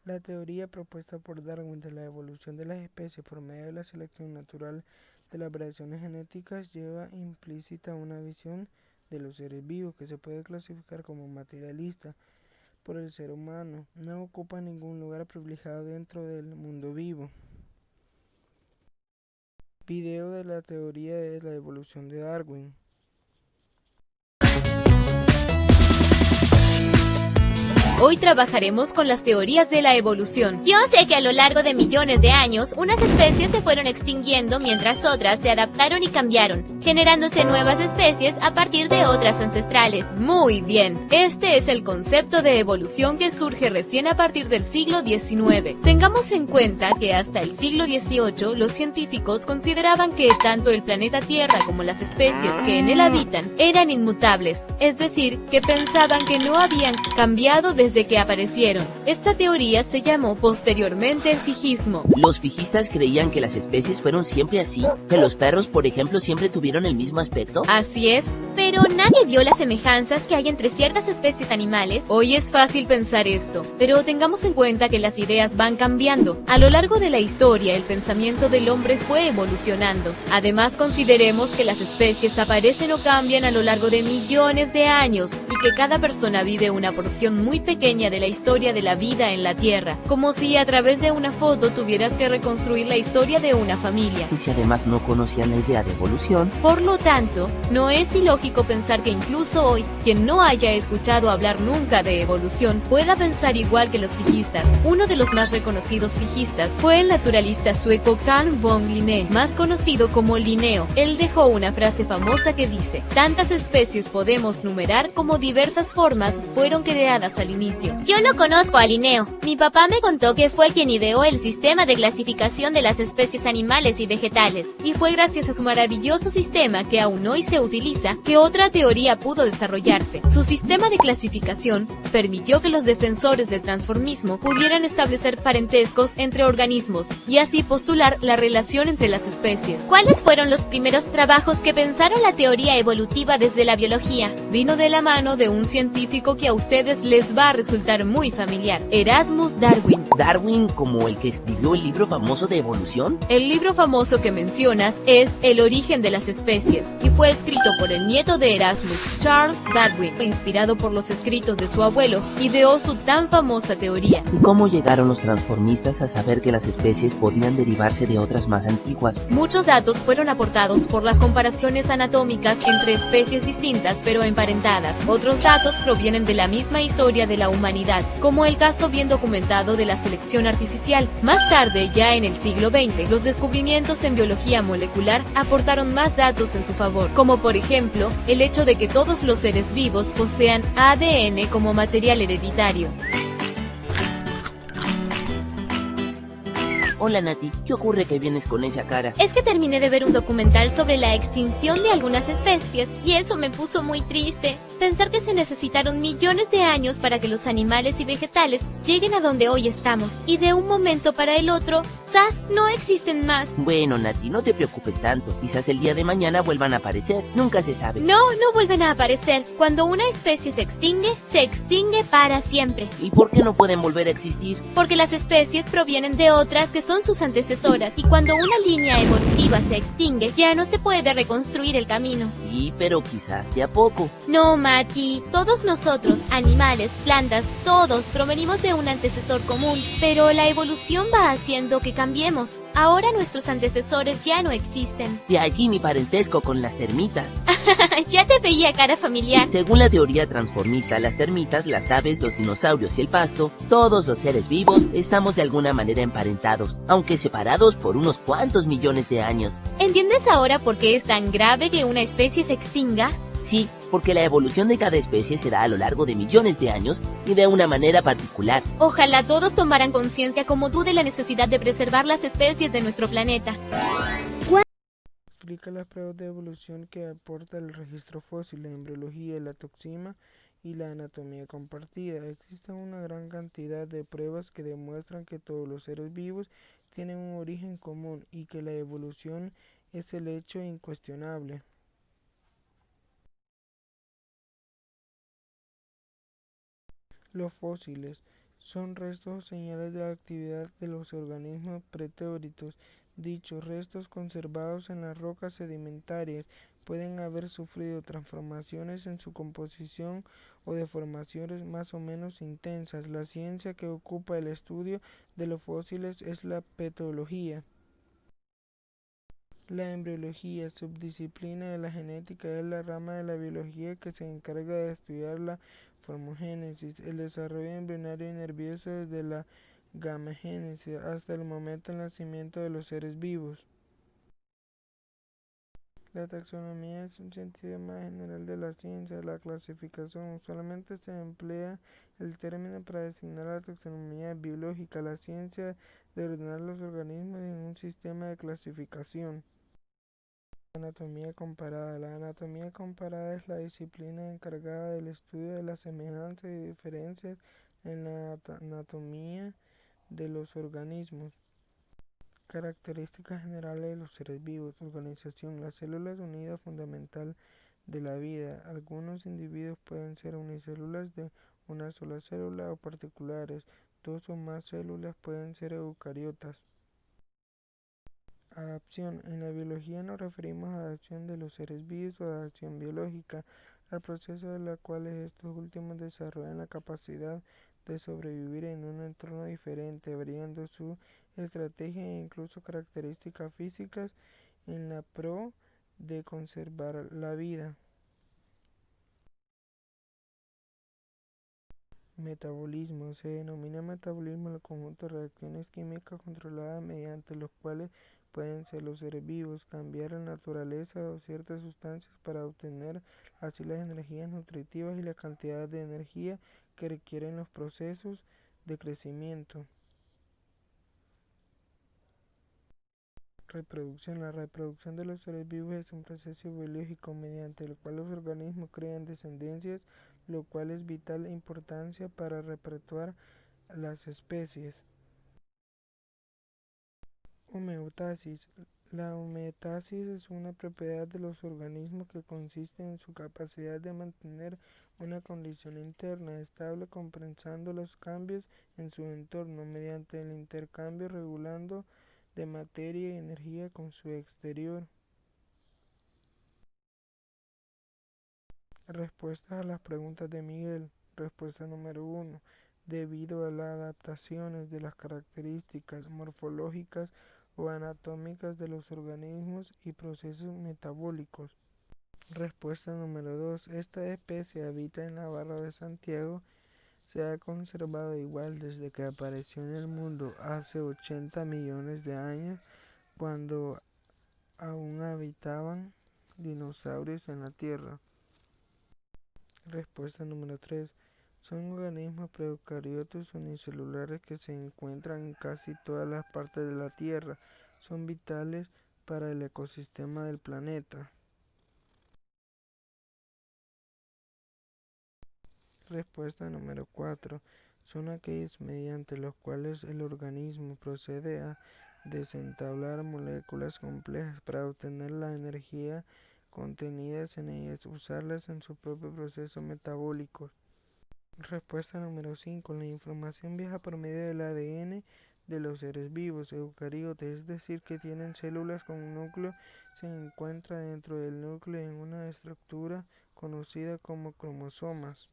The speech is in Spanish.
La teoría propuesta por Darwin de la evolución de las especies por medio de la selección natural de las variaciones genéticas lleva implícita una visión de los seres vivos que se puede clasificar como materialista por el ser humano. No ocupa ningún lugar privilegiado dentro del mundo vivo. Video de la teoría de la evolución de Darwin. Hoy trabajaremos con las teorías de la evolución. Yo sé que a lo largo de millones de años, unas especies se fueron extinguiendo mientras otras se adaptaron y cambiaron, generándose nuevas especies a partir de otras ancestrales. Muy bien, este es el concepto de evolución que surge recién a partir del siglo XIX. Tengamos en cuenta que hasta el siglo XVIII los científicos consideraban que tanto el planeta Tierra como las especies que en él habitan eran inmutables, es decir, que pensaban que no habían cambiado desde que aparecieron. Esta teoría se llamó posteriormente fijismo. Los fijistas creían que las especies fueron siempre así, que los perros, por ejemplo, siempre tuvieron el mismo aspecto. Así es. Pero nadie vio las semejanzas que hay entre ciertas especies animales. Hoy es fácil pensar esto, pero tengamos en cuenta que las ideas van cambiando. A lo largo de la historia, el pensamiento del hombre fue evolucionando. Además, consideremos que las especies aparecen o cambian a lo largo de millones de años y que cada persona vive una porción muy pequeña de la historia de la vida en la Tierra, como si a través de una foto tuvieras que reconstruir la historia de una familia. Y si además no conocían la idea de evolución, Por lo tanto, no es ilógico pensar que incluso hoy, quien no haya escuchado hablar nunca de evolución, pueda pensar igual que los fijistas. Uno de los más reconocidos fijistas fue el naturalista sueco Carl von Linné, más conocido como Linneo. Él dejó una frase famosa que dice: tantas especies podemos numerar como diversas formas fueron creadas al inicio. Yo no conozco a Linneo. Mi papá me contó que fue quien ideó el sistema de clasificación de las especies animales y vegetales. Y fue gracias a su maravilloso sistema que aún hoy se utiliza que otra teoría pudo desarrollarse. Su sistema de clasificación permitió que los defensores del transformismo pudieran establecer parentescos entre organismos y así postular la relación entre las especies. ¿Cuáles fueron los primeros trabajos que pensaron la teoría evolutiva desde la biología? Vino de la mano de un científico que a ustedes les va a resultar muy familiar: Erasmus Darwin. Darwin, como el que escribió el libro famoso de evolución. El libro famoso que mencionas es El origen de las especies y fue escrito por el nieto de Erasmus, Charles Darwin. Inspirado por los escritos de su abuelo, ideó su tan famosa teoría. ¿Y cómo llegaron los transformistas a saber que las especies podían derivarse de otras más antiguas? Muchos datos fueron aportados por las comparaciones anatómicas entre especies distintas pero emparentadas. Otros datos provienen de la misma historia de la humanidad, como el caso bien documentado de la selección artificial. Más tarde, ya en el siglo XX, los descubrimientos en biología molecular aportaron más datos en su favor, como por ejemplo, el hecho de que todos los seres vivos posean ADN como material hereditario. Hola Nati, ¿qué ocurre que vienes con esa cara? Es que terminé de ver un documental sobre la extinción de algunas especies y eso me puso muy triste. Pensar que se necesitaron millones de años para que los animales y vegetales lleguen a donde hoy estamos y de un momento para el otro, ¡zas!, no existen más. Bueno Nati, no te preocupes tanto, quizás el día de mañana vuelvan a aparecer, nunca se sabe. No vuelven a aparecer. Cuando una especie se extingue para siempre. ¿Y por qué no pueden volver a existir? Porque las especies provienen de otras que son sus antecesoras y cuando una línea evolutiva se extingue ya no se puede reconstruir el camino. Sí, pero quizás de a poco. No, Mati, todos nosotros, animales, plantas, todos provenimos de un antecesor común, pero la evolución va haciendo que cambiemos. Ahora nuestros antecesores ya no existen. De allí mi parentesco con las termitas. Ya te veía cara familiar. Según la teoría transformista, las termitas, las aves, los dinosaurios y el pasto, todos los seres vivos estamos de alguna manera emparentados, aunque separados por unos cuantos millones de años. ¿Entiendes ahora por qué es tan grave que una especie se extinga? Sí, porque la evolución de cada especie se da a lo largo de millones de años y de una manera particular. Ojalá todos tomaran conciencia como tú de la necesidad de preservar las especies de nuestro planeta. Explica las pruebas de evolución que aporta el registro fósil, la embriología, la toxina y la anatomía compartida. Existe una gran cantidad de pruebas que demuestran que todos los seres vivos tienen un origen común y que la evolución es el hecho incuestionable. Los fósiles Son restos o señales de la actividad de los organismos preteritos. Dichos restos, conservados en las rocas sedimentarias, pueden haber sufrido transformaciones en su composición o deformaciones más o menos intensas. La ciencia que ocupa el estudio de los fósiles es la petrología. La embriología, subdisciplina de la genética, es la rama de la biología que se encarga de estudiar la formogénesis, el desarrollo embrionario y nervioso desde la gamegénesis hasta el momento del nacimiento de los seres vivos. La taxonomía es un sentido más general de la ciencia. La clasificación. Usualmente se emplea el término para designar la taxonomía biológica, la ciencia de ordenar los organismos en un sistema de clasificación. Anatomía comparada. La anatomía comparada es la disciplina encargada del estudio de las semejanzas y diferencias en la anatomía de los organismos. Características generales de los seres vivos. Organización. La célula es unidad fundamental de la vida. Algunos individuos pueden ser unicelulas de una sola célula o particulares. Dos o más células pueden ser eucariotas. Adaptación. En la biología nos referimos a adaptación de los seres vivos o adaptación biológica, al proceso en el cual estos últimos desarrollan la capacidad de sobrevivir en un entorno diferente, variando su estrategia e incluso características físicas en la pro de conservar la vida. Metabolismo. Se denomina metabolismo al conjunto de reacciones químicas controladas mediante los cuales pueden ser los seres vivos cambiar la naturaleza de ciertas sustancias para obtener así las energías nutritivas y la cantidad de energía que requieren los procesos de crecimiento. Reproducción. La reproducción de los seres vivos es un proceso biológico mediante el cual los organismos crean descendencias, lo cual es de vital importancia para perpetuar las especies. Homeostasis. La homeostasis es una propiedad de los organismos que consiste en su capacidad de mantener una condición interna estable compensando los cambios en su entorno mediante el intercambio regulado de materia y energía con su exterior. Respuestas a las preguntas de Miguel. Respuesta número 1. Debido a las adaptaciones de las características morfológicas o anatómicas de los organismos y procesos metabólicos. Respuesta número 2. Esta especie habita en la Barra de Santiago. Se ha conservado igual desde que apareció en el mundo hace 80 millones de años, cuando aún habitaban dinosaurios en la Tierra. Respuesta número 3. Son organismos procariotos unicelulares que se encuentran en casi todas las partes de la Tierra. Son vitales para el ecosistema del planeta. Respuesta número 4. Son aquellos mediante los cuales el organismo procede a desentablar moléculas complejas para obtener la energía contenidas en ellas, usarlas en su propio proceso metabólico. Respuesta número 5. La información viaja por medio del ADN de los seres vivos eucariotas, es decir, que tienen células con un núcleo, se encuentra dentro del núcleo en una estructura conocida como cromosomas.